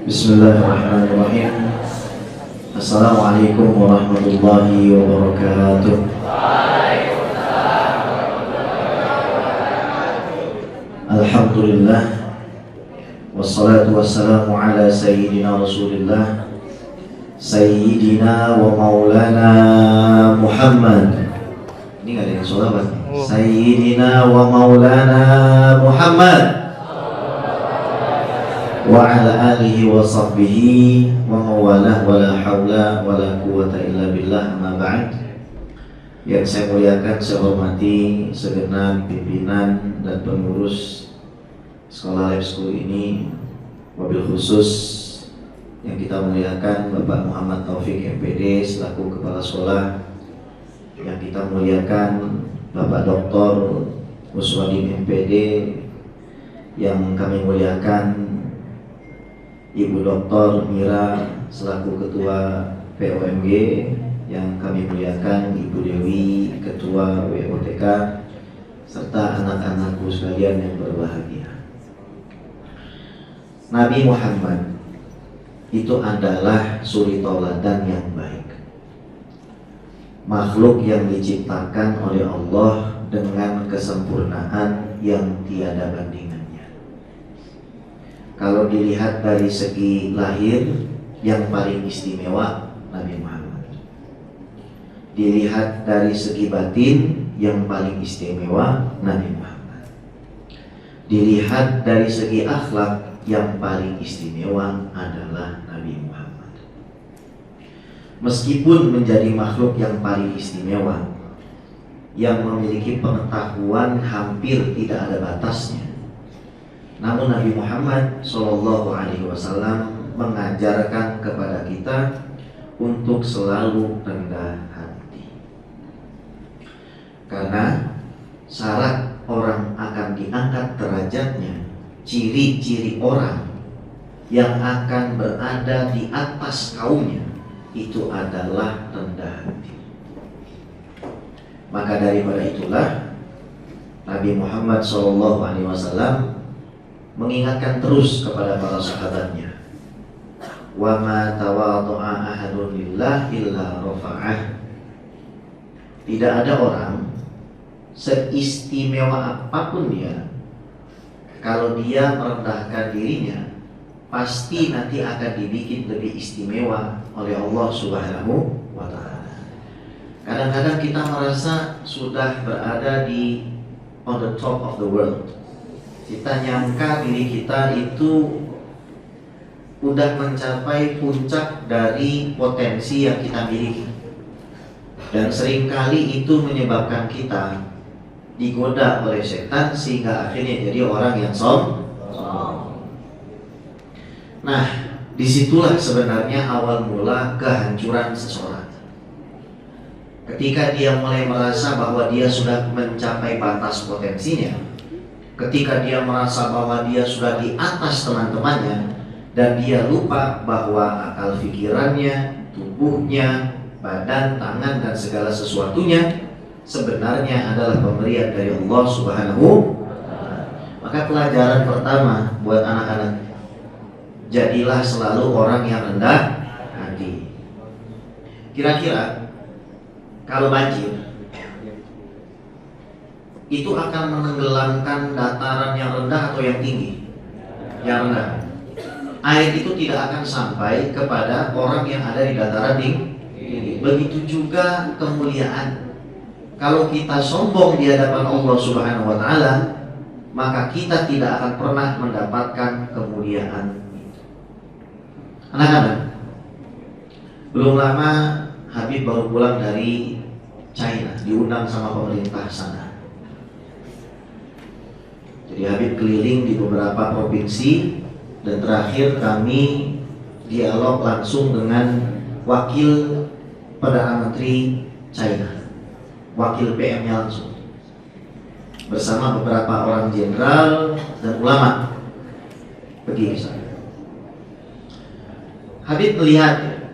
Bismillahirrahmanirrahim. Assalamualaikum warahmatullahi wabarakatuh. Alhamdulillah, wassalatu wassalamu ala sayyidina Rasulillah, sayyidina wa maulana Muhammad. Ini gak ada yang sholawat. Sayyidina wa maulana Muhammad wa ala alihi wa sahbihi wa mawalah wa la hawla wa la quwata illa billah, amma ba'd. Yang saya muliakan, saya hormati segenap pimpinan dan pengurus sekolah Life School ini, wabil khusus yang kita muliakan Bapak Muhammad Taufik MPD selaku Kepala Sekolah, yang kita muliakan Bapak Dr. Muswadin MPD, yang kami muliakan Ibu Dr. Mira selaku Ketua POMG, yang kami muliakan Ibu Dewi Ketua WOTK, serta anak-anakku sekalian yang berbahagia. Nabi Muhammad itu adalah suri tauladan yang baik, makhluk yang diciptakan oleh Allah dengan kesempurnaan yang tiada bandingannya. Kalau dilihat dari segi lahir, yang paling istimewa Nabi Muhammad. Dilihat dari segi batin, yang paling istimewa Nabi Muhammad. Dilihat dari segi akhlak, yang paling istimewa adalah Nabi Muhammad. Meskipun menjadi makhluk yang paling istimewa, yang memiliki pengetahuan hampir tidak ada batasnya, namun Nabi Muhammad SAW mengajarkan kepada kita untuk selalu rendah hati. Karena syarat orang akan diangkat derajatnya, ciri-ciri orang yang akan berada di atas kaumnya itu adalah rendah hati. Maka daripada itulah Nabi Muhammad SAW mengingatkan terus kepada para sahabatnya, wa ma tawadhu'a ahadun lillah illa rafa'ah. Tidak ada orang seistimewa apapun dia, kalau dia merendahkan dirinya, pasti nanti akan dibikin lebih istimewa oleh Allah Subhanahu wa ta'ala. Kadang-kadang kita merasa sudah berada di on the top of the world. Kita nyangka diri kita itu udah mencapai puncak dari potensi yang kita miliki, dan seringkali itu menyebabkan kita digoda oleh setan sehingga akhirnya jadi orang yang sombong. Nah, disitulah sebenarnya awal mula kehancuran seseorang. Ketika dia mulai merasa bahwa dia sudah mencapai batas potensinya, ketika dia merasa bahwa dia sudah di atas teman-temannya, dan dia lupa bahwa akal pikirannya, tubuhnya, badan, tangan, dan segala sesuatunya sebenarnya adalah pemberian dari Allah Subhanahu wa ta'ala. Maka pelajaran pertama buat anak-anak, jadilah selalu orang yang rendah hati. Kira-kira kalau banjir itu akan menenggelamkan dataran yang rendah atau yang tinggi? Yang rendah. Air itu tidak akan sampai kepada orang yang ada di dataran tinggi. Begitu juga kemuliaan. Kalau kita sombong di hadapan Allah Subhanahu wa ta'ala, maka kita tidak akan pernah mendapatkan kemuliaan itu. Anak-anak, belum lama Habib baru pulang dari China, diundang sama pemerintah sana. Jadi Habib keliling di beberapa provinsi, dan terakhir kami dialog langsung dengan wakil Perdana Menteri China, wakil PM-nya langsung, bersama beberapa orang jenderal dan ulama pergi ke sana. Habib melihat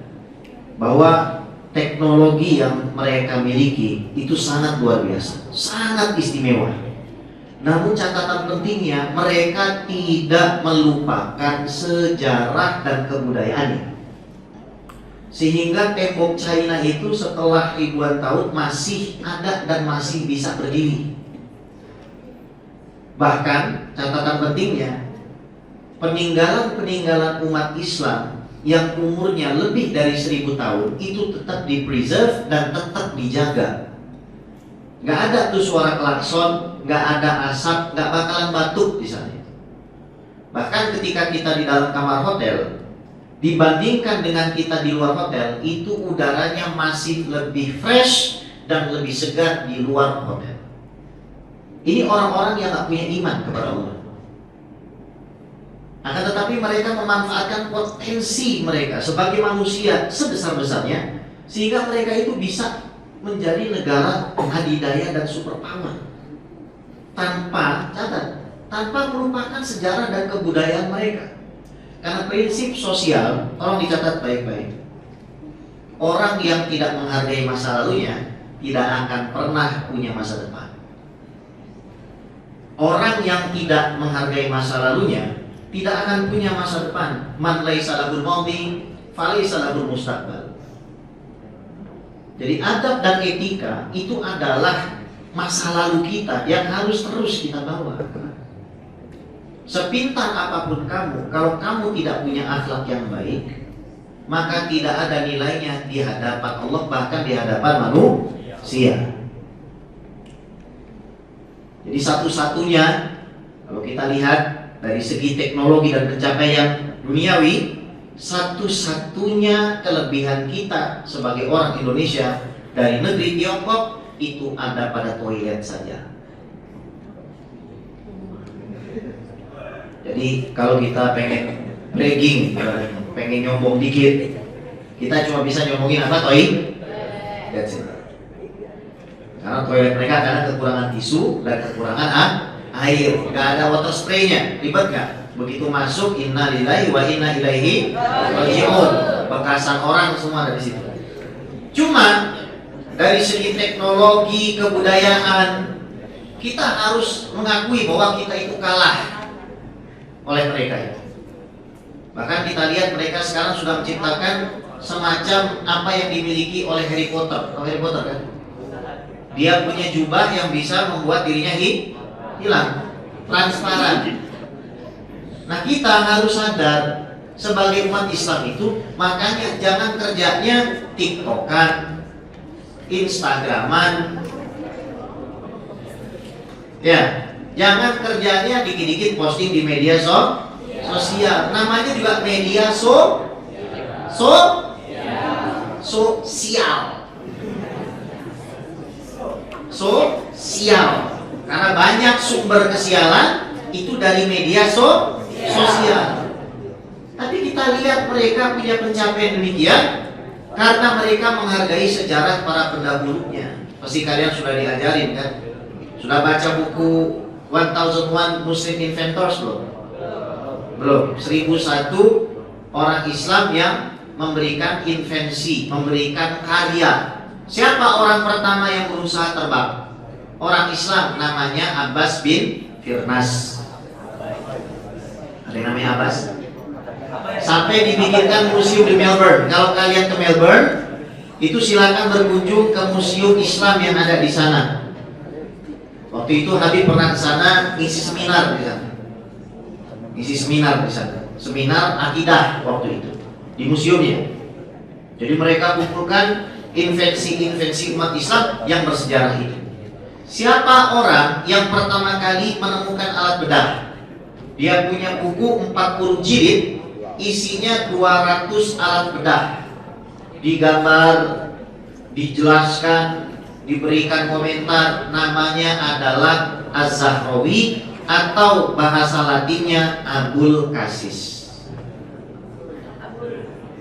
bahwa teknologi yang mereka miliki itu sangat luar biasa, sangat istimewa. Namun catatan pentingnya, mereka tidak melupakan sejarah dan kebudayaannya. Sehingga tembok China itu setelah ribuan tahun masih ada dan masih bisa berdiri. Bahkan catatan pentingnya, peninggalan-peninggalan umat Islam yang umurnya lebih dari 1000 tahun itu tetap di-preserve dan tetap dijaga. Gak ada tuh suara klakson, gak ada asap, gak bakalan batuk di sana. Bahkan ketika kita di dalam kamar hotel, dibandingkan dengan kita di luar hotel, itu udaranya masih lebih fresh dan lebih segar di luar hotel. Ini orang-orang yang gak punya iman kepada Allah. Akan tetapi mereka memanfaatkan potensi mereka sebagai manusia sebesar-besarnya, sehingga mereka itu bisa menjadi negara adidaya dan superpower tanpa melupakan sejarah dan kebudayaan mereka. Karena prinsip sosial, tolong dicatat baik-baik. Orang yang tidak menghargai masa lalunya tidak akan pernah punya masa depan. Orang yang tidak menghargai masa lalunya tidak akan punya masa depan. Man laisa lahul madhi falaisa lahul mustaqbal. Jadi adab dan etika itu adalah masa lalu kita yang harus terus kita bawa. Sepintar apapun kamu, kalau kamu tidak punya akhlak yang baik, maka tidak ada nilainya di hadapan Allah, bahkan di hadapan manusia. Jadi satu-satunya, kalau kita lihat dari segi teknologi dan pencapaian duniawi, satu-satunya kelebihan kita sebagai orang Indonesia dari negeri Tiongkok itu ada pada toilet saja. Jadi kalau kita pengen bragging, pengen nyombong dikit, kita cuma bisa nyombongin apa, toilet? That's it. Karena toilet mereka kadang kekurangan tisu dan kekurangan air, nggak ada water spray-nya, ribet nggak? Begitu masuk, inna lillahi wa inna ilaihi raji'un, bekasan orang semua dari situ. Cuma dari segi teknologi, kebudayaan, kita harus mengakui bahwa kita itu kalah oleh mereka itu. Bahkan kita lihat mereka sekarang sudah menciptakan semacam apa yang dimiliki oleh Harry Potter. Tahu Harry Potter kan? Dia punya jubah yang bisa membuat dirinya hilang, transparan. Nah, kita harus sadar sebagai umat Islam itu, makanya jangan kerjanya TikTokan, Instagraman, ya. Jangan kerjanya dikit-dikit posting di media sosial. Namanya juga media sosial. Sosial. Karena banyak sumber kesialan itu dari media sosial. Tapi kita lihat mereka punya pencapaian demikian karena mereka menghargai sejarah para pendahulunya. Pasti kalian sudah diajarin kan? Sudah baca buku 1001 Muslim Inventors belum? 1001 orang Islam yang memberikan invensi, memberikan karya. Siapa orang pertama yang berusaha terbang? Orang Islam, namanya Abbas bin Firnas. Ada yang namanya Abbas? Sampai dibikinkan museum di Melbourne. Kalau kalian ke Melbourne, itu silakan berkunjung ke museum Islam yang ada di sana. Waktu itu Habib pernah ke sana ngisi seminar di sana. Seminar akidah waktu itu di museumnya. Jadi mereka kumpulkan invensi-invensi umat Islam yang bersejarah itu. Siapa orang yang pertama kali menemukan alat bedah? Dia punya buku 40 jilid, isinya 200 alat bedah. Digambar, dijelaskan, diberikan komentar. Namanya adalah Az-Zahrawi atau bahasa Latinnya Abul Qasis.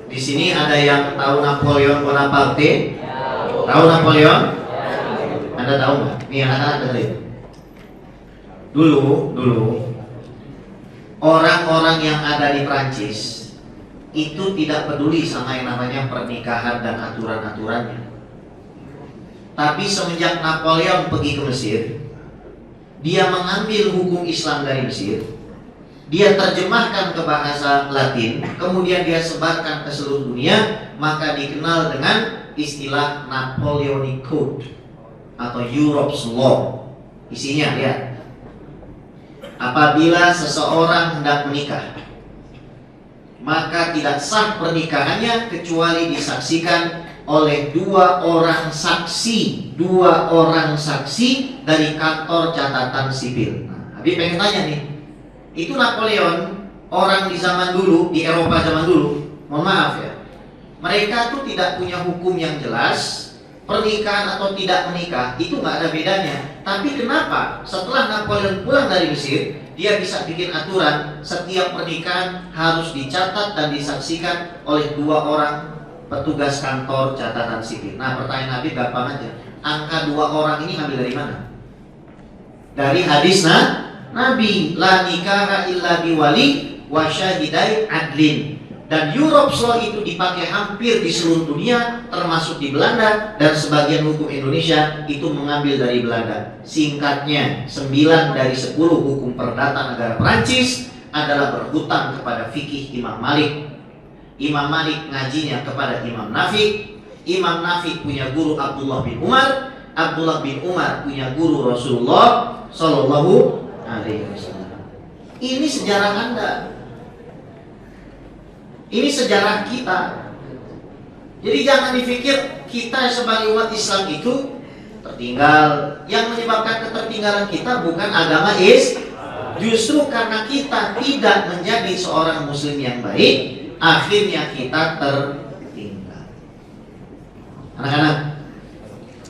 Di sini ada yang tahu Napoleon Bonaparte? Tahu Napoleon? Anda tahu nggak? Nih anak-anak dengerin. Dulu orang-orang yang ada di Prancis itu tidak peduli sama yang namanya pernikahan dan aturan-aturannya. Tapi semenjak Napoleon pergi ke Mesir, dia mengambil hukum Islam dari Mesir, dia terjemahkan ke bahasa Latin, kemudian dia sebarkan ke seluruh dunia, maka dikenal dengan istilah Napoleonic Code atau Europe's Law. Isinya ya, apabila seseorang hendak menikah, maka tidak sah pernikahannya kecuali disaksikan oleh dua orang saksi dari kantor catatan sipil. Nah, Habib pengen tanya nih, itu Napoleon, orang di zaman dulu, di Eropa zaman dulu, mohon maaf ya, mereka tuh tidak punya hukum yang jelas. Pernikahan atau tidak menikah itu nggak ada bedanya. Tapi kenapa setelah Napoleon pulang dari Mesir, dia bisa bikin aturan setiap pernikahan harus dicatat dan disaksikan oleh dua orang petugas kantor catatan sipil. Nah, pertanyaan Nabi gampang aja. Angka dua orang ini ngambil dari mana? Dari hadis Nabi, la nikaha illa biwali wa syahidai adlin. Dan Europe's Law itu dipakai hampir di seluruh dunia, termasuk di Belanda, dan sebagian hukum Indonesia itu mengambil dari Belanda. Singkatnya, 9 dari 10 hukum perdata negara Perancis adalah berhutang kepada fikih Imam Malik. Imam Malik ngajinya kepada Imam Nafi. Imam Nafi punya guru Abdullah bin Umar. Abdullah bin Umar punya guru Rasulullah Sallallahu Alaihi Wasallam. Ini sejarah Anda. Ini sejarah kita. Jadi jangan dipikir kita sebagai umat Islam itu tertinggal. Yang menyebabkan ketertinggalan kita bukan agama justru karena kita tidak menjadi seorang muslim yang baik, akhirnya kita tertinggal. Anak-anak,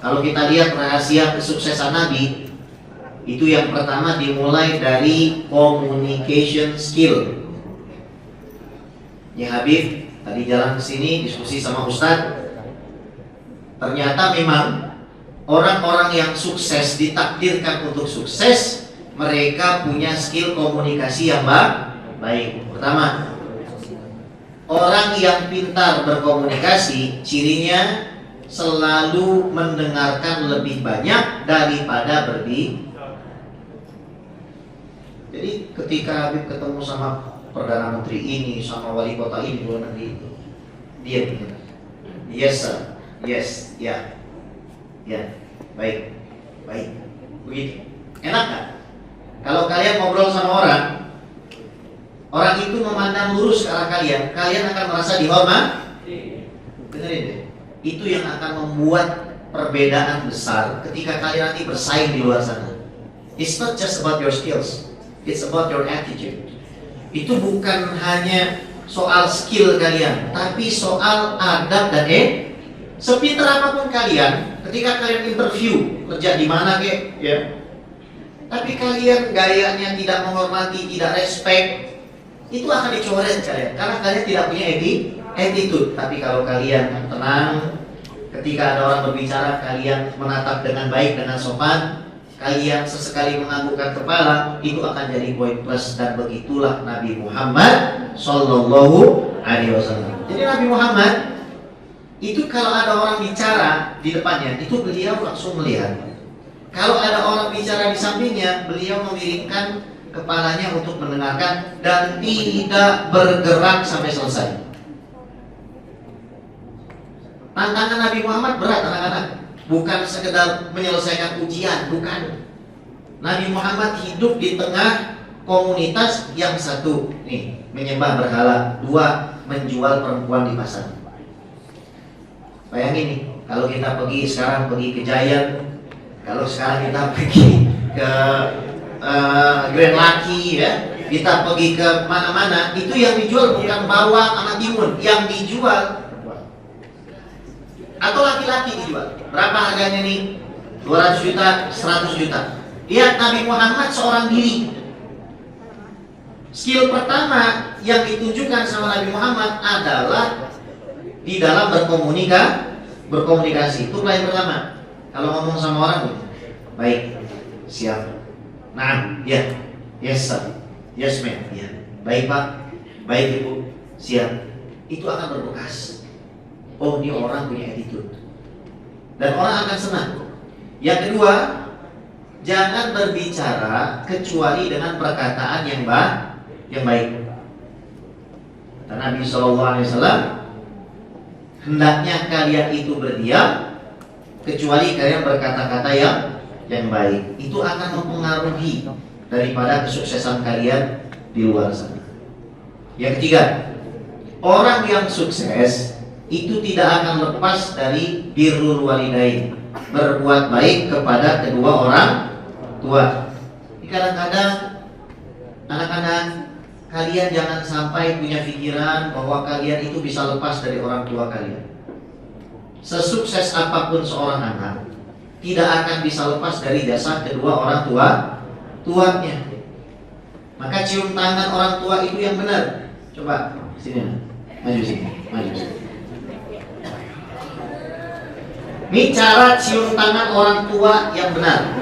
kalau kita lihat rahasia kesuksesan Nabi, itu yang pertama dimulai dari communication skill. Ya Habib, tadi jalan ke sini diskusi sama Ustadz. Ternyata memang orang-orang yang sukses, ditakdirkan untuk sukses, mereka punya skill komunikasi yang baik. Pertama, orang yang pintar berkomunikasi, cirinya selalu mendengarkan lebih banyak daripada berbicara. Jadi ketika Habib ketemu sama Perdana Menteri ini, sama wali kota ini, luar negeri itu, dia benar. Yes sir, yes, ya, baik, begitu. Enak kan? Kalau kalian ngobrol sama orang itu memandang lurus ke arah kalian akan merasa dihormati. Dengerin deh, itu yang akan membuat perbedaan besar ketika kalian nanti bersaing di luar sana. It's not just about your skills, it's about your attitude. Itu bukan hanya soal skill kalian, tapi soal adab dan sepintar apapun kalian, ketika kalian interview kerja di mana ya, tapi kalian gayanya tidak menghormati, tidak respect, itu akan dicoret kalian, karena kalian tidak punya attitude. Tapi kalau kalian tenang, ketika ada orang berbicara, kalian menatap dengan baik, dengan sopan, kalian sesekali menganggukkan kepala, itu akan jadi poin plus. Dan begitulah Nabi Muhammad Sallallahu Alaihi Wasallam. Jadi Nabi Muhammad itu kalau ada orang bicara di depannya, itu beliau langsung melihat. Kalau ada orang bicara di sampingnya, beliau memiringkan kepalanya untuk mendengarkan dan tidak bergerak sampai selesai. Tantangan Nabi Muhammad berat, anak-anak. Bukan sekedar menyelesaikan ujian, bukan. Nabi Muhammad hidup di tengah komunitas yang satu, nih, menyembah berhala, dua, menjual perempuan di pasar. Bayangin nih, kalau kita pergi ke Giant, kalau sekarang kita pergi ke Grand Lucky ya, kita pergi ke mana-mana, itu yang dijual bukan bawang sama timun, yang dijual, atau laki-laki dijual. Berapa harganya nih? 200 juta, 100 juta. Lihat Nabi Muhammad seorang diri. Skill pertama yang ditunjukkan sama Nabi Muhammad adalah di dalam berkomunikasi. Itu pelajaran pertama. Kalau ngomong sama orang, baik, siap. Nah, ya, yes sir, yes ma'am, ya. Baik pak, baik ibu, siap. Itu akan berbekas. Oh, ini orang punya attitude. Dan orang akan senang. Yang kedua, jangan berbicara kecuali dengan perkataan yang baik. Dan Nabi SAW, hendaknya kalian itu berdiam kecuali kalian berkata-kata yang baik. Itu akan mempengaruhi daripada kesuksesan kalian di luar sana. Yang ketiga, orang yang sukses itu tidak akan lepas dari birrul walidain, berbuat baik kepada kedua orang tua. Kadang-kadang anak-anak, kalian jangan sampai punya pikiran bahwa kalian itu bisa lepas dari orang tua kalian. Sesukses apapun seorang anak, tidak akan bisa lepas dari jasa kedua orang tuanya. Maka cium tangan orang tua itu yang benar. Coba sini, maju sini, maju. Ini cara cium tangan orang tua yang benar.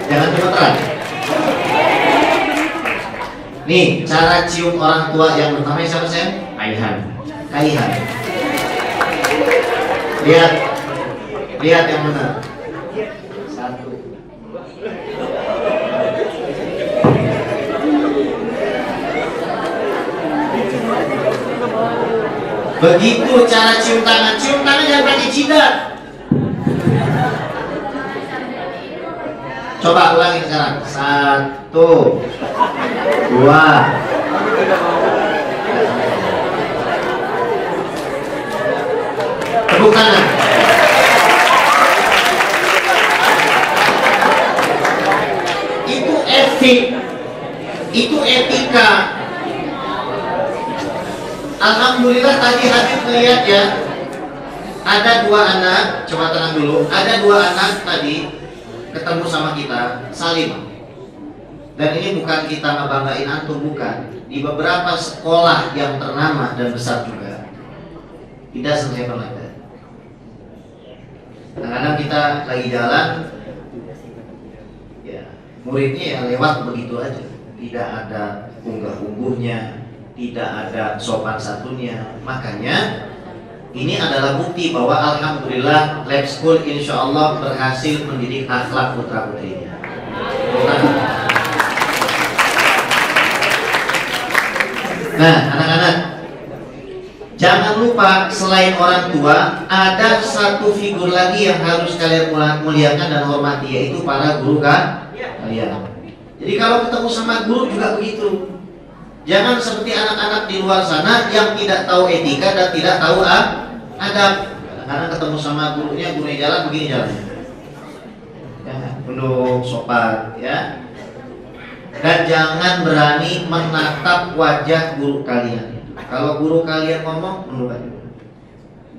Jangan gemeteran. Nih, cara cium orang tua yang pertama siapa sayang? Kaihan. Lihat yang benar. Satu. Begitu cara cium tangan jangan pakai jidat. Coba ulangi sekarang. 1, 2. Tepuk tangan. Itu etik, itu etika. Alhamdulillah tadi Habib melihat ya, ada 2 anak. Coba tenang dulu. Ada 2 anak tadi ketemu sama kita, salim. Dan ini bukan kita ngebanggain antum, bukan. Di beberapa sekolah yang ternama dan besar juga tidak selesai pelajaran. Kadang-kadang kita lagi jalan, ya muridnya ya lewat begitu aja, tidak ada unggah-ungguhnya, tidak ada sopan santunnya. Makanya ini adalah bukti bahwa alhamdulillah Lab School insya Allah berhasil mendidik akhlak putra putrinya. Nah, anak-anak, jangan lupa selain orang tua, ada satu figur lagi yang harus kalian muliakan dan hormati, yaitu para guru kalian. Jadi kalau ketemu sama guru juga begitu. Jangan seperti anak-anak di luar sana yang tidak tahu etika dan tidak tahu adab. Karena ketemu sama gurunya jalan begini jalannya. Ya, penuh sopan ya. Dan jangan berani menatap wajah guru kalian. Kalau guru kalian ngomong, menurut aja.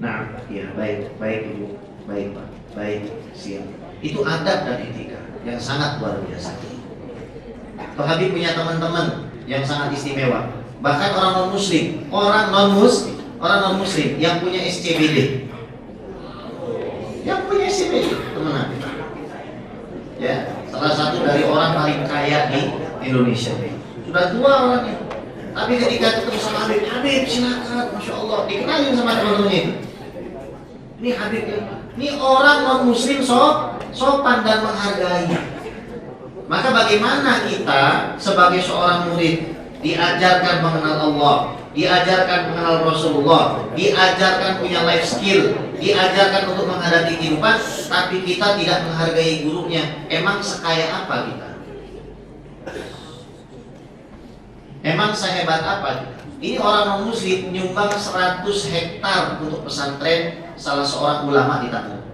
Nah, ya baik ibu, baik pak, baik siap. Itu adab dan etika yang sangat luar biasa. Pak Habib punya teman-teman yang sangat istimewa. Bahkan orang non muslim yang punya SCBD, teman Habib. Ya, salah satu dari orang paling kaya di Indonesia. Sudah tua orangnya. Tapi ketika ketemu sama Habib silakan, masya Allah, dikenalin sama teman-temannya. Ini Habib ya. Ini orang non muslim sopan dan menghargai. Maka bagaimana kita sebagai seorang murid diajarkan mengenal Allah, diajarkan mengenal Rasulullah, diajarkan punya life skill, diajarkan untuk menghadapi kehidupan, tapi kita tidak menghargai gurunya. Emang sekaya apa kita? Emang sehebat apa kita? Ini orang non muslim nyumbang 100 hektar untuk pesantren salah seorang ulama di Tangerang.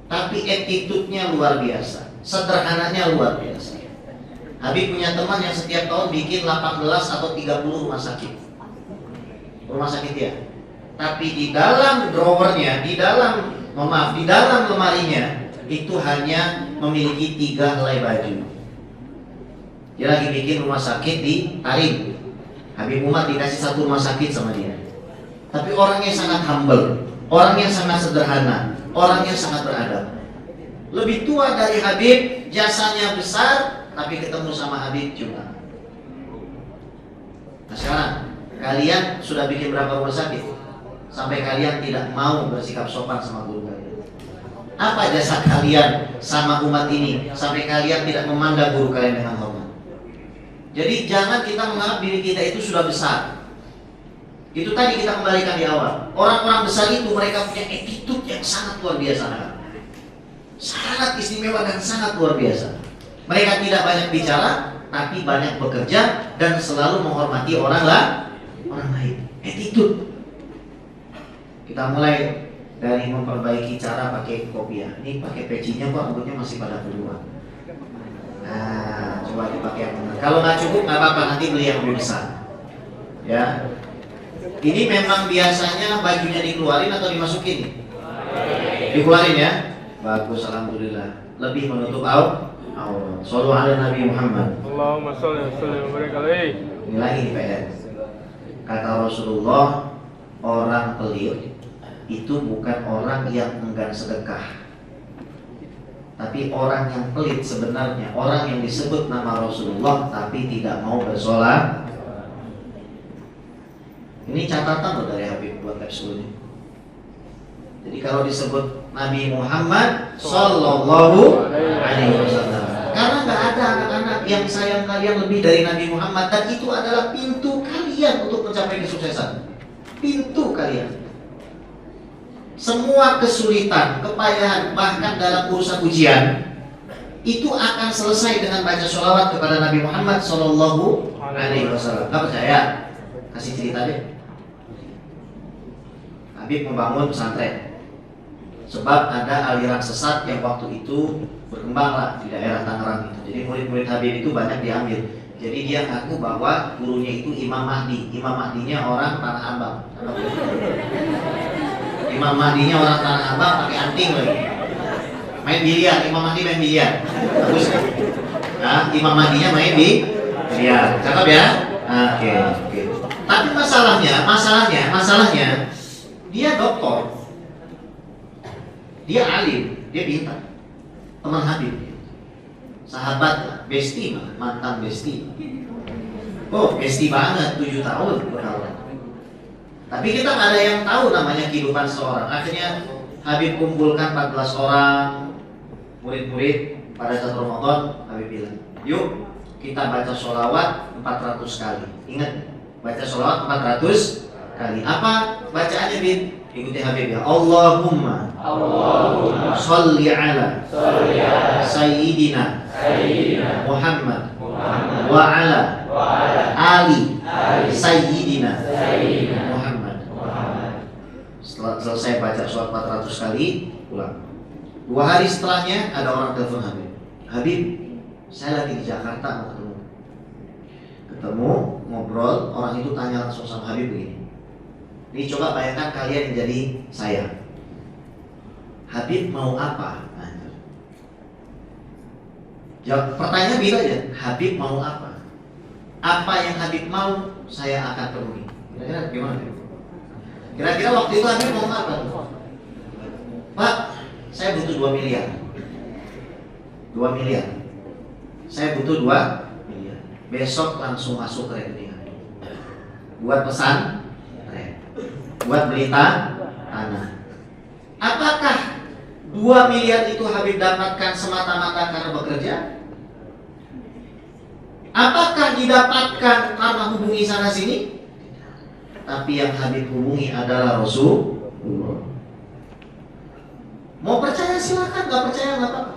Tapi attitude-nya luar biasa, sederhananya luar biasa. Habib punya teman yang setiap tahun bikin 18 atau 30 rumah sakit ya. Tapi di dalam drawernya, di dalam lemarinya itu hanya memiliki 3 helai baju. Dia lagi bikin rumah sakit di Tarim. Habib Umar dikasih 1 rumah sakit sama dia. Tapi orangnya sangat humble, orangnya sangat sederhana, orangnya sangat beradab. Lebih tua dari Habib, jasanya besar, tapi ketemu sama Habib cuma. Nah sekarang, kalian sudah bikin berapa rumah sakit? Sampai kalian tidak mau bersikap sopan sama guru kalian. Apa jasa kalian sama umat ini sampai kalian tidak memandang guru kalian dengan hormat? Jadi jangan kita menganggap diri kita itu sudah besar. Itu tadi kita kembalikan di awal. Orang-orang besar itu mereka punya attitude yang sangat luar biasa, sangat istimewa dan sangat luar biasa. Mereka tidak banyak bicara, tapi banyak bekerja dan selalu menghormati orang lain. Attitude. Kita mulai dari memperbaiki cara pakai kopiah. Ini pakai pecinya kok rambutnya masih pada keluar. Nah, coba dipakai yang benar. Kalau nggak cukup nggak apa-apa, nanti beli yang lebih besar. Ya. Ini memang biasanya bajunya dikeluarin atau dimasukin? Dikeluarin ya. Bagus, alhamdulillah. Lebih menutup aurat. Shallu ala Nabi Muhammad. Allahumma shalli wa sallim wa barik alaihi. Ini lagi nih PR. Kata Rasulullah, orang pelit itu bukan orang yang enggan sedekah, tapi orang yang pelit sebenarnya orang yang disebut nama Rasulullah tapi tidak mau bersolat. Ini catatan loh dari Habib buat kapsulnya. Jadi kalau disebut Nabi Muhammad Sallallahu Alaihi Wasallam, karena nggak ada anak-anak yang sayang kalian lebih dari Nabi Muhammad, dan itu adalah pintu kalian untuk mencapai kesuksesan. Pintu kalian. Semua kesulitan, kepayahan, bahkan dalam urusan ujian itu akan selesai dengan baca sholawat kepada Nabi Muhammad Sallallahu Alaihi Wasallam. Gak percaya? Kasih cerita deh. Habib membangun pesantren sebab ada aliran sesat yang waktu itu berkembanglah di daerah Tangerang itu. Jadi murid-murid Habib itu banyak diambil. Jadi dia ngaku bahwa gurunya itu Imam Mahdi. Imam Mahdinya orang Tanah Abang. Imam Mahdinya orang Tanah Abang pakai anting lagi. Main biliar, Imam Mahdi main biliar. Bagus kan? Nah, Imam Mahdinya main biliar. Cakep ya? Oke. Tapi masalahnya dia doktor. Dia alim, dia pintar. Teman Habib. Sahabat, besti, mantan besti. Oh, besti banget, 7 tahun berkawan. Tapi kita nggak ada yang tahu namanya kehidupan seorang. Akhirnya Habib kumpulkan 14 orang murid-murid pada saat Ramadan. Habib bilang, yuk kita baca sholawat 400 kali. Ingat, baca sholawat 400 kali. Apa bacaannya, Bin? Ikuti Habib ya. Allahumma sholli ala Sayyidina Muhammad wa ala Ali Sayyidina Muhammad. Setelah selesai baca sholat 400 kali, pulang. 2 hari setelahnya ada orang telepon Habib. Habib, saya lagi di Jakarta mau ketemu, ngobrol. Orang itu tanya langsung sama Habib begini. Ini coba bayangkan kalian yang jadi saya. Habib mau apa? Jawab, pertanyaan bila aja. Habib mau apa? Apa yang Habib mau, saya akan penuhi. Kira-kira gimana? Kira-kira waktu itu Habib mau apa? Pak, saya butuh 2 miliar. 2 miliar. Saya butuh 2 miliar. Besok langsung masuk ke rekening Habib. Buat pesan, buat beli tanah. Apakah 2 miliar itu Habib dapatkan semata-mata karena bekerja? Apakah didapatkan karena hubungi sana sini? Tapi yang Habib hubungi adalah Rasulullah. Mau percaya silakan, nggak percaya nggak apa-apa.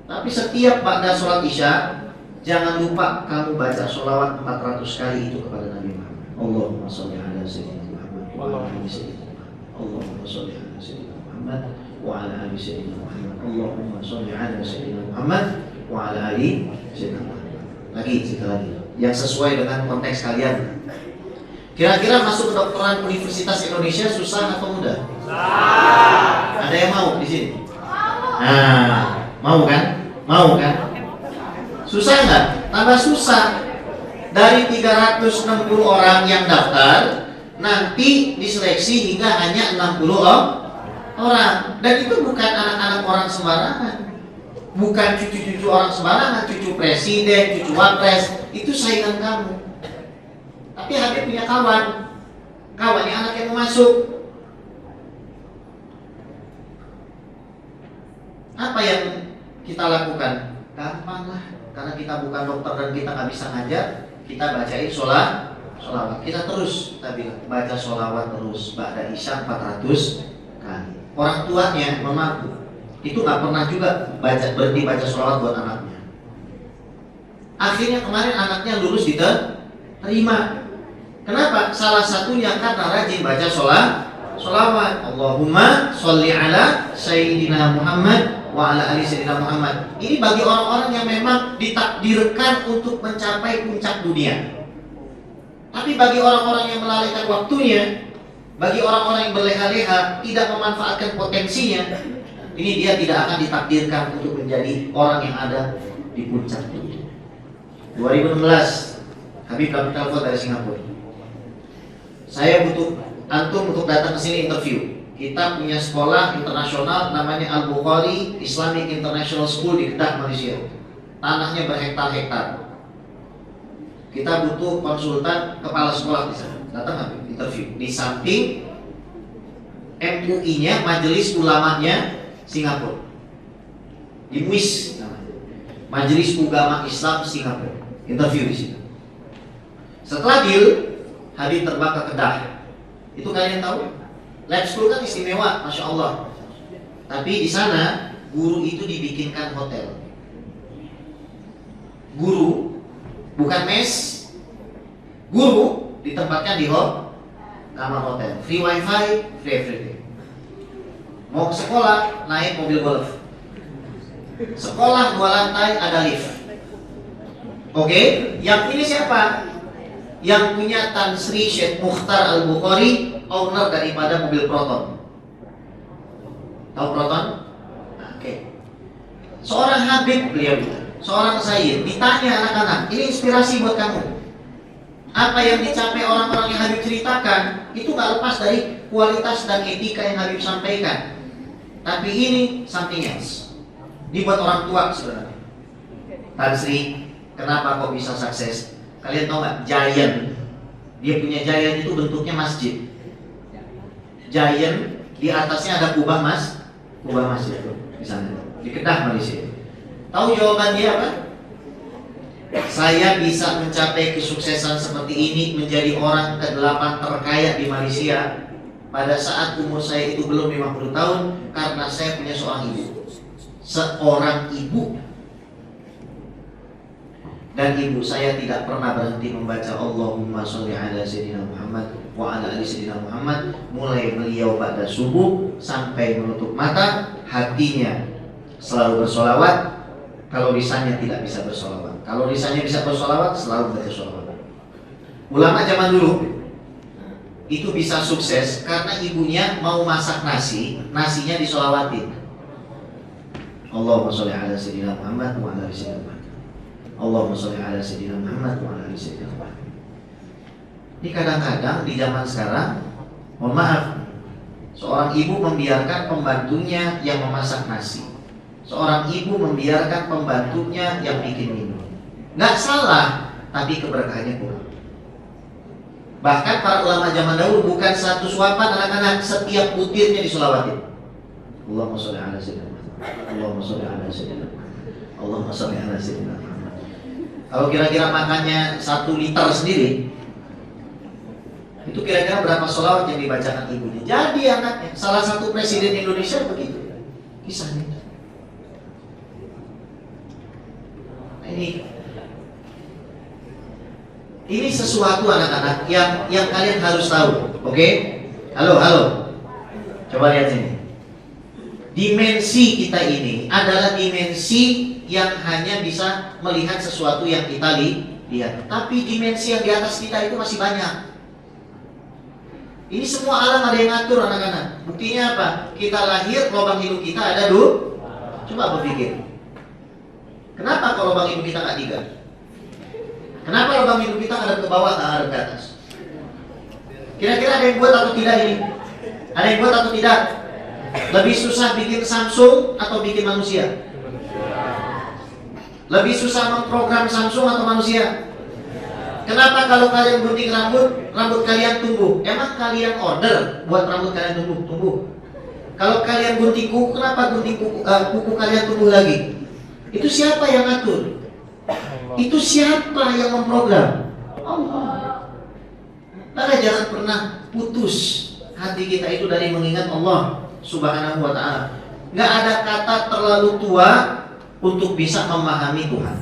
Tapi setiap ba'da sholat isya, jangan lupa kamu baca sholawat 400 kali itu kepada Nabi Muhammad. Allahumma sholli ala Sayyidina Muhammad wa ala ali Sayyidina Muhammad. Allahumma sholli ala Sayyidina Muhammad wa ala ali Sayyidina Muhammad. Allahumma sholli ala Sayyidina Muhammad wa ala ali Sayyidina Muhammad. Lagi, sekali lagi. Yang sesuai dengan konteks kalian. Kira-kira masuk kedokteran Universitas Indonesia susah atau mudah? Ada yang mau di sini? Nah, mau kan? Mau kan? Susah nggak? Tambah susah. Dari 360 orang yang daftar, nanti diseleksi hingga hanya 60 orang. Dan itu bukan anak-anak orang sembarangan, bukan cucu-cucu orang sembarangan, cucu presiden, cucu wapres. Itu saingan kamu. Tapi Habib punya kawannya anak yang mau masuk. Apa yang kita lakukan? Gampang lah, karena kita bukan dokter dan kita nggak bisa ngajar. Kita bacain sholawat. Kita terus, kita bilang baca sholawat terus. Ba'da isya 400 kali. Orang tuanya mampu, itu nggak pernah juga berhenti baca sholawat buat anaknya. Akhirnya kemarin anaknya lulus diterima. Kenapa? Salah satunya karena rajin baca sholawat. Allahumma sholli ala Sayyidina Muhammad wa ala ali Sayyidina Muhammad. Ini bagi orang-orang yang memang ditakdirkan untuk mencapai puncak dunia. Tapi bagi orang-orang yang melalaikan waktunya, bagi orang-orang yang berleha-leha, tidak memanfaatkan potensinya, ini dia tidak akan ditakdirkan untuk menjadi orang yang ada di puncak dunia. 2016, Habib dapat telepon dari Singapura. Saya butuh antum untuk datang ke sini interview. Kita punya sekolah internasional namanya Al-Bukhari Islamic International School di Kedah, Malaysia. Tanahnya berhektar-hektar. Kita butuh konsultan kepala sekolah di sana. Datang Habib interview. Di samping MUI-nya, Majelis Ulamanya Singapura. Di MUIS namanya. Majelis Ugama Islam Singapura. Interview di sini. Setelah deal, Habib terbang ke Kedah. Itu kalian tahu? Lab school kan istimewa, masya Allah. Tapi di sana guru itu dibikinkan hotel. Guru bukan mes. Guru ditempatkan di kamar hotel. Free wifi, free everything. Mau ke sekolah naik mobil golf. Sekolah 2 lantai ada lift. Oke, yang ini siapa? Yang punya Tan Sri Syekh Mukhtar Al-Bukhari, owner daripada mobil Proton. Tahu Proton? Oke. Seorang Habib beliau, seorang Sayyid, ditanya anak-anak, ini inspirasi buat kamu. Apa yang dicapai orang-orang yang Habib ceritakan itu gak lepas dari kualitas dan etika yang Habib sampaikan. Tapi ini something else. Dibuat orang tua sebenarnya. Tan Sri, kenapa kok bisa sukses? Kalian tahu nggak? Giant, dia punya Giant itu bentuknya masjid. Giant di atasnya ada kubah masjid di sana di Kedah, Malaysia. Tahu jawaban dia apa? Saya bisa mencapai kesuksesan seperti ini, menjadi orang ke-8 terkaya di Malaysia pada saat umur saya itu belum 50 tahun karena saya punya seorang ibu. Dan ibu saya tidak pernah berhenti membaca Allahumma sholli ala Sayyidina Muhammad wa ala ali Sayyidina Muhammad. Mulai beliau pada subuh sampai menutup mata, hatinya selalu bersolawat. Kalau lisannya tidak bisa bersolawat. Kalau lisannya bisa bersolawat, selalu baca solawat. Ulama zaman dulu itu bisa sukses karena ibunya mau masak nasi, nasinya disolawatin. Allahumma sholli ala Sayyidina Muhammad wa ala ali Sayyidina Muhammad. Allahumma sholli ala Sayyidina Muhammad wa ala ali Sayyidina Muhammad. Ini kadang-kadang di zaman sekarang, mohon maaf, seorang ibu membiarkan pembantunya yang memasak nasi. Seorang ibu membiarkan pembantunya yang bikin minum. Nggak salah, tapi keberkahannya kurang. Bahkan para ulama zaman dahulu bukan satu suapan anak-anak, setiap butirnya disolawatin. Allahumma sholli ala Sayyidina Muhammad. Allahumma sholli ala Sayyidina Muhammad. Allahumma sholli ala Sayyidina Muhammad. Kalau kira-kira makannya 1 liter sendiri, itu kira-kira berapa sholawat yang dibacakan ibunya? Jadi anaknya, salah satu presiden Indonesia begitu kisahnya. Ini sesuatu anak-anak yang kalian harus tahu. Oke? Halo. Coba lihat sini. Dimensi kita ini adalah dimensi yang hanya bisa melihat sesuatu yang kita lihat. Tapi dimensi yang di atas kita itu masih banyak. Ini semua alam ada yang ngatur anak-anak. Buktinya apa? Kita lahir, lubang hidung kita ada dua. Coba berpikir. Kenapa kalau lubang hidung kita nggak 3? Kenapa lubang hidung kita ada ke bawah, nggak ada ke atas? Kira-kira ada yang buat atau tidak ini? Ada yang buat atau tidak? Lebih susah bikin Samsung atau bikin manusia? Lebih susah memprogram Samsung atau manusia? Kenapa kalau kalian gunting rambut kalian tumbuh? Emang kalian order buat rambut kalian tumbuh? Kalau kalian gunting kuku, kenapa gunting kuku kalian tumbuh lagi? Itu siapa yang ngatur? Itu siapa yang memprogram? Allah. Maka jangan pernah putus hati kita itu dari mengingat Allah Subhanahu wa ta'ala. Gak ada kata terlalu tua untuk bisa memahami Tuhan.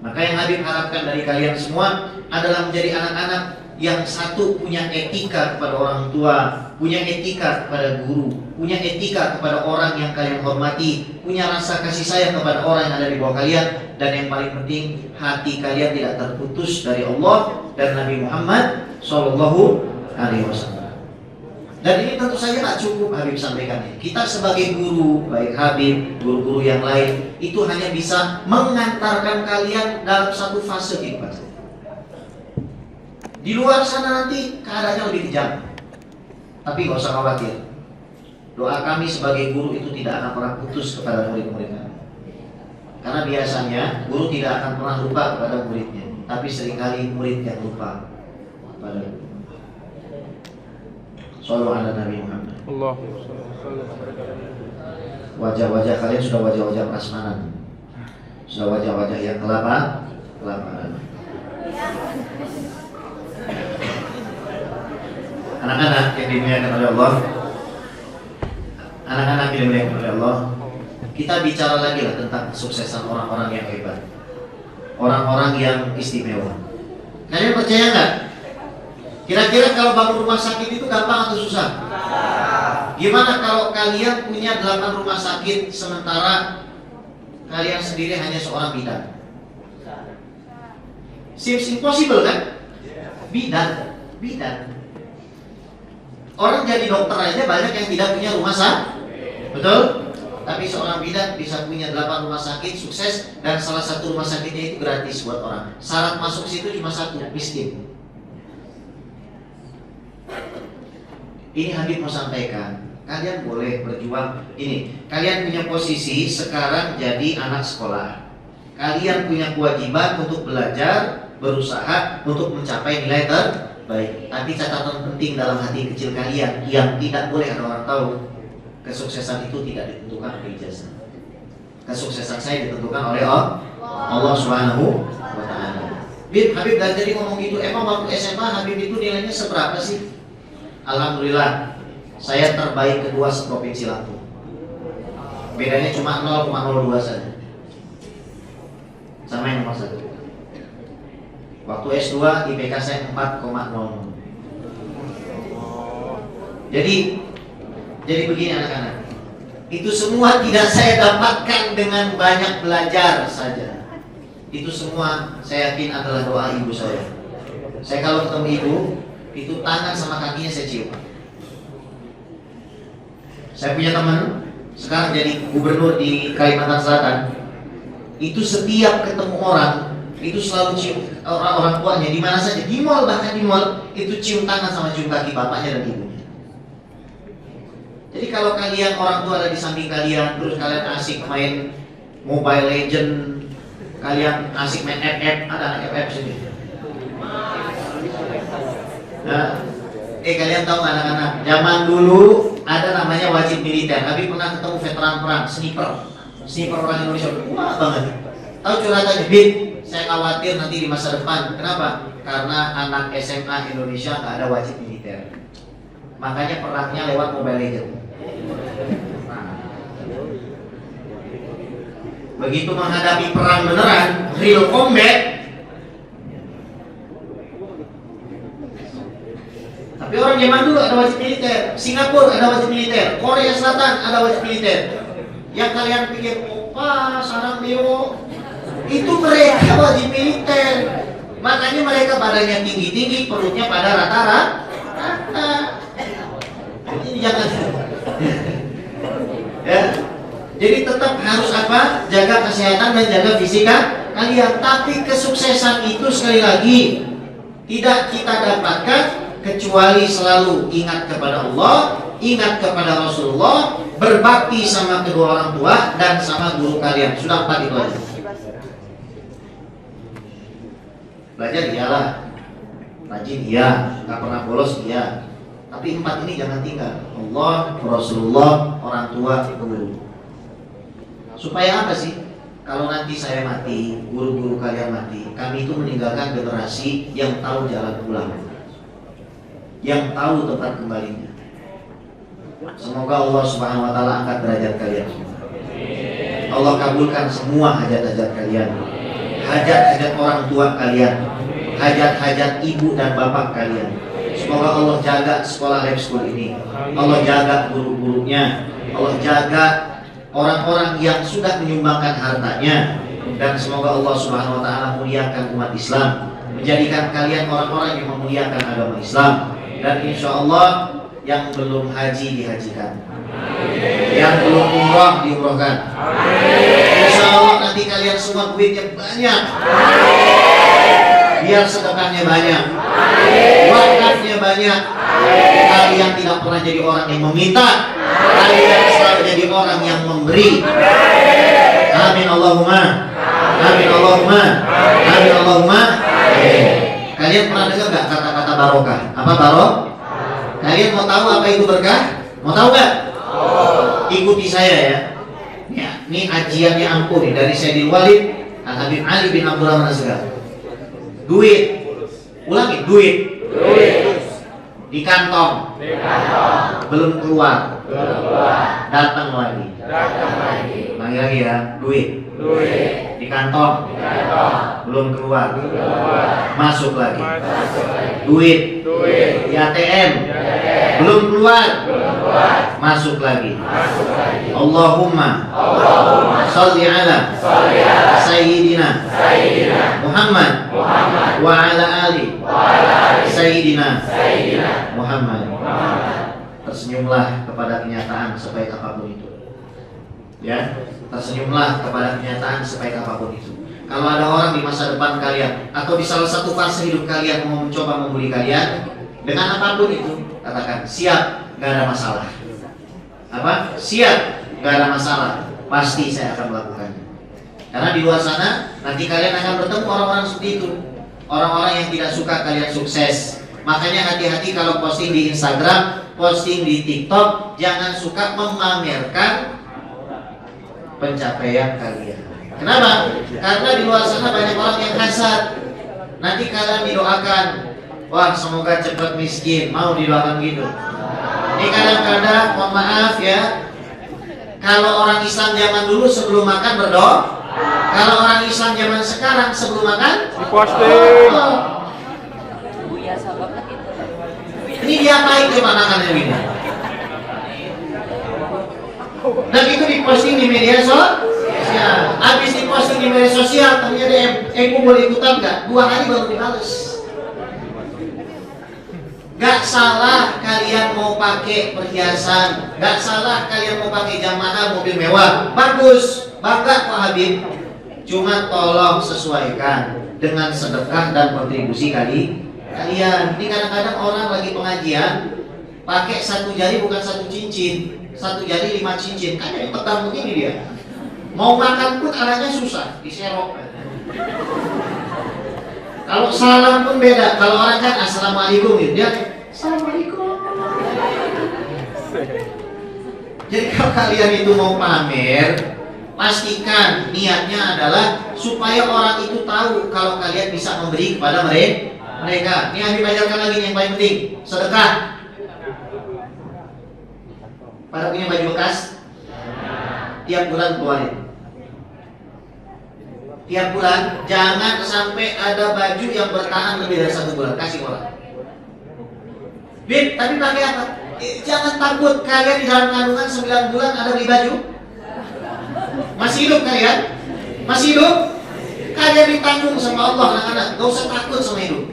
Maka yang Habib harapkan dari kalian semua adalah menjadi anak-anak yang satu punya etika kepada orang tua, punya etika kepada guru, punya etika kepada orang yang kalian hormati, punya rasa kasih sayang kepada orang yang ada di bawah kalian, dan yang paling penting hati kalian tidak terputus dari Allah dan Nabi Muhammad Sallallahu Alaihi Wasallam. Dan ini tentu saja tak cukup Habib sampaikan. Kita sebagai guru, baik Habib, guru-guru yang lain, itu hanya bisa mengantarkan kalian dalam satu fase kehidupan. Di luar sana nanti keadaannya lebih kejam. Tapi gak usah khawatir. Doa kami sebagai guru itu tidak akan pernah putus kepada murid-murid kami. Karena biasanya guru tidak akan pernah lupa kepada muridnya, tapi seringkali murid yang lupa kepada guru. Shallu ala Nabi Muhammad. Wajah-wajah kalian sudah wajah-wajah prasmanan, sudah wajah-wajah yang kelaparan. Anak-anak yang dimuliakan oleh Allah, anak-anak yang dimuliakan oleh Allah, kita bicara lagi lah tentang kesuksesan orang-orang yang hebat, orang-orang yang istimewa. Kalian percaya nggak? Kira-kira kalau bangun rumah sakit itu gampang atau susah? Gimana kalau kalian punya 8 rumah sakit sementara kalian sendiri hanya seorang bidan? Seems impossible kan? Bidan. Orang jadi dokter aja banyak yang tidak punya rumah sakit, betul? Tapi seorang bidan bisa punya 8 rumah sakit sukses, dan salah satu rumah sakitnya itu gratis buat orang. Syarat masuk situ cuma satu, miskin. Ini Habib mau sampaikan, kalian boleh berjuang. Ini, kalian punya posisi sekarang jadi anak sekolah. Kalian punya kewajiban untuk belajar, berusaha untuk mencapai nilai terbaik. Tapi catatan penting dalam hati kecil kalian yang tidak boleh ada orang tahu, kesuksesan itu tidak ditentukan oleh ijazah. Kesuksesan saya ditentukan oleh Allah Subhanahu wa ta'ala. Habib dari tadi ngomong gitu, emang waktu SMA Habib itu nilainya seberapa sih? Alhamdulillah, saya terbaik kedua seprovinsi Lampung. Bedanya cuma 0,02 saja sama yang nomor 1. Waktu S2 IPK saya 4,00. Jadi begini anak-anak, itu semua tidak saya dapatkan dengan banyak belajar saja. Itu semua saya yakin adalah doa ibu saya. Saya kalau ketemu ibu, itu tangan sama kakinya saya cium. Saya punya teman sekarang jadi gubernur di Kalimantan Selatan. Itu setiap ketemu orang itu selalu cium orang tuanya di mana saja, di mall, bahkan di mall itu cium tangan sama cium kaki bapaknya dan ibunya. Jadi kalau kalian orang tua ada di samping kalian, terus kalian asik main Mobile Legend, kalian asik main FF, ada anak FF sini. Nah, kalian tahu anak-anak, zaman dulu ada namanya wajib militer. Tapi pernah ketemu veteran perang, sniper orang Indonesia, wah banget. Tahu curhatannya, Bib, saya khawatir nanti di masa depan. Kenapa? Karena anak SMA Indonesia nggak ada wajib militer. Makanya perangnya lewat Mobile Legends. Begitu menghadapi perang beneran, real combat, tapi orang zaman dulu ada wajib militer. Singapura ada wajib militer, Korea Selatan ada wajib militer. Yang kalian pikir, opa, sarang Leo, itu mereka wajib militer. Makanya mereka badannya tinggi-tinggi, perutnya pada rata-rata. Ini jangan ya. Jadi tetap harus apa? Jaga kesehatan dan jaga fisika kalian. Tapi kesuksesan itu sekali lagi tidak kita dapatkan kecuali selalu ingat kepada Allah, ingat kepada Rasulullah, berbakti sama kedua orang tua dan sama guru kalian. Sudah 4 itu aja. Belajar iyalah, rajin iya, nggak pernah bolos iya. Tapi 4 ini jangan tinggal. Allah, Rasulullah, orang tua, guru. Supaya apa sih? Kalau nanti saya mati, guru-guru kalian mati, kami itu meninggalkan generasi yang tahu jalan pulang, yang tahu tempat kembalinya. Semoga Allah Subhanahu wa taala angkat derajat kalian semua. Allah kabulkan semua hajat-hajat kalian, hajat-hajat orang tua kalian, hajat-hajat ibu dan bapak kalian. Semoga Allah jaga sekolah Lab School ini, Allah jaga guru-gurunya, Allah jaga orang-orang yang sudah menyumbangkan hartanya, dan semoga Allah Subhanahu wa taala muliakan umat Islam, menjadikan kalian orang-orang yang memuliakan agama Islam. Dan insya Allah yang belum haji dihajikan, yang belum umrah diumrahkan. Insya Allah nanti kalian semua duitnya banyak, biar sedekahnya banyak, wakafnya banyak. Kalian tidak pernah jadi orang yang meminta, kalian selalu jadi orang yang memberi. Amin Allahumma, amin Allahumma, amin Allahumma. Kalian pernah dengar gak kata-kata barokah? Apa barokah? Kalian mau tahu apa itu berkah? Mau tahu gak? Ikuti saya ya. Ya, ini ajiannya ampuh nih dari Sayyidil Walid Al Habib Ali bin Abdurrahman Asgar. Duit, ulangi, duit di kantong, belum keluar, datang lagi. Lagi lagi ya, duit di kantong, belum keluar, masuk lagi. Duit di ATM, belum keluar, masuk lagi. Allahumma sholli ala sayyidina Muhammad wa ala ali sayyidina Muhammad. Tersenyumlah kepada kenyataan sebaik apapun itu. Ya, tersenyumlah kepada kenyataan sebaik apapun itu. Kalau ada orang di masa depan kalian atau di salah satu fase hidup kalian mau mencoba membuli kalian dengan apapun itu, katakan siap, gak ada masalah. Apa? Siap, gak ada masalah. Pasti saya akan melakukannya. Karena di luar sana nanti kalian akan bertemu orang-orang seperti itu, orang-orang yang tidak suka kalian sukses. Makanya hati-hati kalau posting di Instagram, posting di TikTok, jangan suka memamerkan pencapaian kalian. Kenapa? Karena di luar sana banyak orang yang hasad. Nanti kalian didoakan, wah semoga cepat miskin, mau didoakan gitu. Ini kadang-kadang, mohon maaf ya, kalau orang Islam zaman dulu sebelum makan berdoa, kalau orang Islam zaman sekarang sebelum makan Diposting. Ini diapain coba makannya ini? Dan itu diposting di media sosial. Habis diposting di media sosial, ternyata boleh ikutan nggak? 2 hari baru dibales. Gak salah kalian mau pakai perhiasan, gak salah kalian mau pakai jam mahal, mobil mewah, bagus, bangga Pak Habib. Cuma tolong sesuaikan dengan sedekah dan kontribusi kalian. Ini kadang-kadang orang lagi pengajian pakai 1 jari bukan 1 cincin, 1 jari 5 cincin, kayak petang begini dia. Mau makan pun arahnya susah, diserok. Kalau salam pun beda. Kalau orang kan assalamualaikum gitu, dia assalamualaikum. Jadi kalau kalian itu mau pamer, pastikan niatnya adalah supaya orang itu tahu kalau kalian bisa memberi kepada mereka. Ini Habib ajarkan lagi nih yang paling penting, sedekah. Pada punya baju bekas, tiap bulan keluarin. Tiap bulan jangan sampai ada baju yang bertahan lebih dari 1 bulan, kasih orang. Bib, tapi pakai apa? Jangan takut kalian di dalam kandungan 9 bulan ada beli baju. Masih hidup kalian? Masih hidup? Kalian ditanggung sama Allah anak-anak, gak usah takut sama hidup.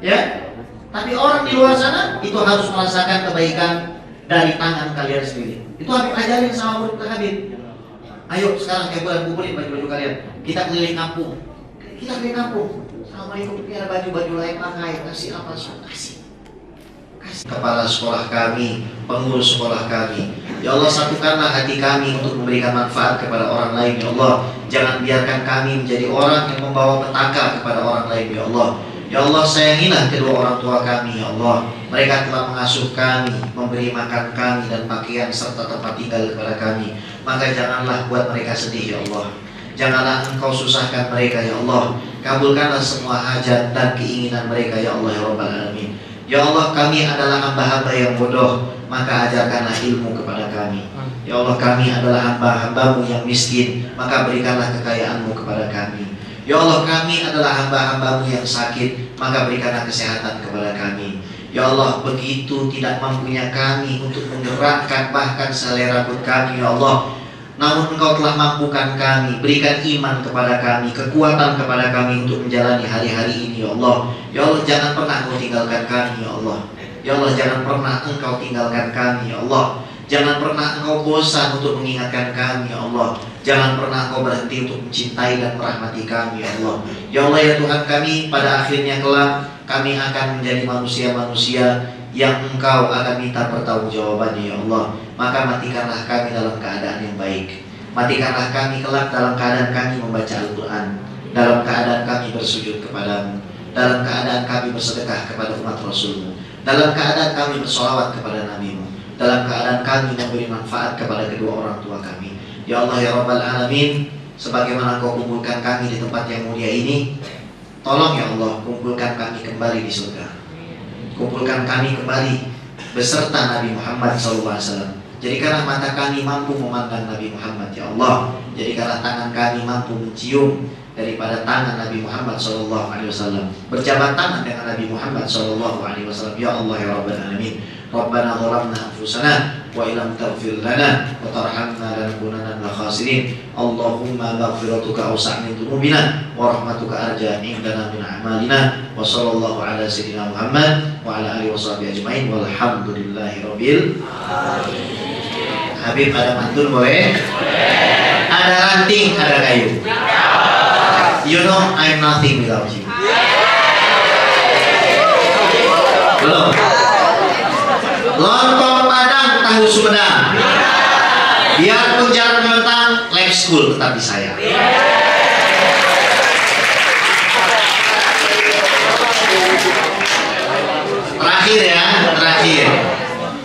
Ya? Tapi orang di luar sana itu harus merasakan kebaikan dari tangan kalian sendiri. Itu Habib ajarin sama murid Habib. Ayo sekarang kayak bulan kumpulin baju-baju kalian. Kita keliling kampung. Assalamualaikum, ini ada baju-baju lain pakai. Kasih apa? Kasih. Kepala sekolah kami, pengurus sekolah kami, ya Allah satukanlah hati kami untuk memberikan manfaat kepada orang lain. Ya Allah, jangan biarkan kami menjadi orang yang membawa petaka kepada orang lain. Ya Allah, Ya Allah, sayangilah kedua orang tua kami, ya Allah. Mereka telah mengasuh kami, memberi makan kami dan pakaian serta tempat tinggal kepada kami. Maka janganlah buat mereka sedih, ya Allah. Janganlah Engkau susahkan mereka, ya Allah. Kabulkanlah semua hajat dan keinginan mereka, ya Allah, ya Rabbal Alamin. Ya Allah, kami adalah hamba-hamba yang bodoh, maka ajarkanlah ilmu kepada kami. Ya Allah, kami adalah hamba-hambamu yang miskin, maka berikanlah kekayaanmu kepada kami. Ya Allah, kami adalah hamba-hambamu yang sakit, maka berikanlah kesehatan kepada kami. Ya Allah, begitu tidak mampunya kami untuk menggerakkan bahkan selai rambut kami, ya Allah, namun Engkau telah mampukan kami. Berikan iman kepada kami, kekuatan kepada kami untuk menjalani hari-hari ini, ya Allah. Ya Allah, jangan pernah Engkau tinggalkan kami, ya Allah. Ya Allah, jangan pernah Engkau tinggalkan kami, ya Allah. Jangan pernah Engkau bosan untuk mengingatkan kami, ya Allah. Jangan pernah Engkau berhenti untuk mencintai dan merahmati kami, ya Allah. Ya Allah, ya Tuhan kami, pada akhirnya kelak kami akan menjadi manusia-manusia yang Engkau akan minta pertanggungjawabannya, ya Allah. Maka matikanlah kami dalam keadaan yang baik. Matikanlah kami kelak dalam keadaan kami membaca Al-Quran, dalam keadaan kami bersujud kepadamu, dalam keadaan kami bersedekah kepada umat Rasulmu, dalam keadaan kami bersolawat kepada Nabimu, dalam keadaan kami memberi manfaat kepada kedua orang tua kami. Ya Allah, ya Rabbal Alamin, sebagaimana Kau kumpulkan kami di tempat yang mulia ini, tolong ya Allah, kumpulkan kami kembali di surga. Kumpulkan kami kembali beserta Nabi Muhammad SAW. Jadikanlah mata kami mampu memandang Nabi Muhammad, ya Allah. Jadikanlah tangan kami mampu mencium daripada tangan Nabi Muhammad SAW. Berjabat tangan dengan Nabi Muhammad SAW. Ya Allah, ya Rabbal Alamin. Rabbana zalamna anfusana wa illam taghfir lana wa tarhamna lanakunanna minal khasirin. Allahumma maghfiratuka awsa' min dhunubina wa rahmatuka arja indana min a'malina. Wa sallallahu ala sayyidina Muhammad wa ala alihi washabihi ajmain walhamdulillahi rabbil alamin. Habib, ada mantun boleh? Ada ranting, ada kayu. You know I'm nothing without you. Belum. Lontong Padang, tahu Sumedang. Biarpun jarang mentang, lab school tetap di saya. Terakhir ya,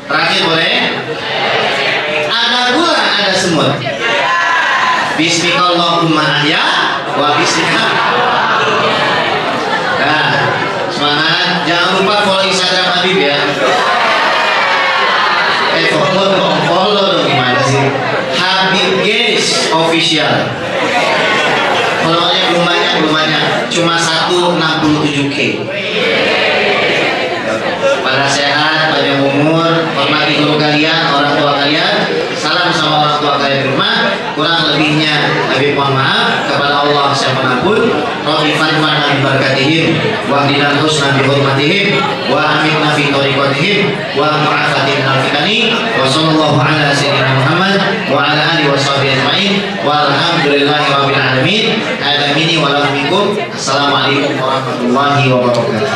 terakhir boleh? Ada gula, ada semut. Bismillahumma ahya wa bismika. Nah, semangat. Jangan lupa follow Instagram Habib ya. Follow dong, gimana sih? Habib Games Official. Followernya belum banyak, cuma 167K. Pada sehat, panjang umur, hormati guru kalian, orang tua kalian. Salam sama orang tua kalian di rumah. Kurang lebihnya Habib mohon maaf. Kepada Allah saya mengampun. Rabbi fanfa'na bi barakatihim wa hdina husna bi hurmatihim wa amitna fi tariqatihim wa mu'afatin minal fitani. Wa sallallahu ala sayyidina Muhammad wa ala alihi washabihi ajmain walhamdulillahi rabbil alamin. Hadza minni wa lakum minkum. Assalamualaikum warahmatullahi wabarakatuh.